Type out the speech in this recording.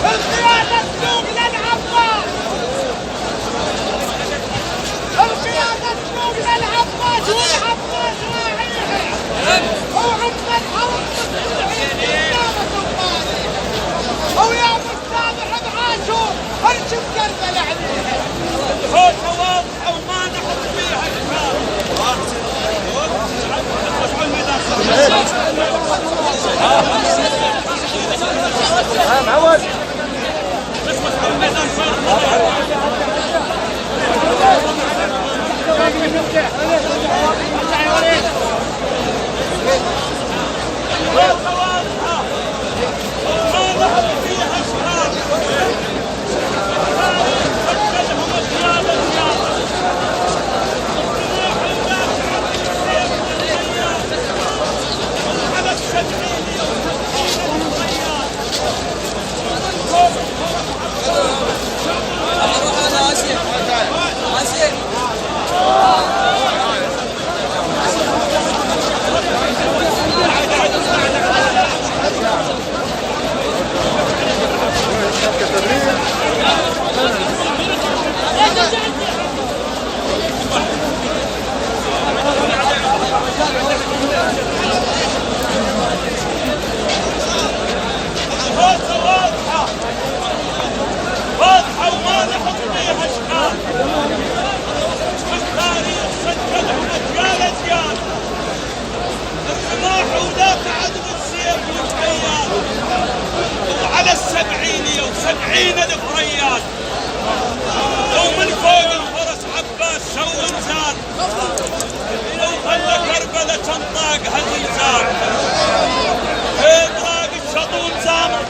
القيادة تسوق للعباس، القيادة تسوق للعباس والعباس راعيها، وعم الحرب مستدعين قدامة القاضي، ويا مستابح بعاشور ارجم كربل عليها. الهوسة واضحة وما نحط فيها اشكال. معود واضحة وما نحط فيها اشكال. التاريخ سجلهم اجيال اجيال. الرماح ولا تعد بالسيف والحيات، وعلى السبعينية و70 ألف ريال. لو من فوق الفرس عباس سوى انزال، لو خلى كربلة تنطاق هالزلزال. اطلاق الشطون زامر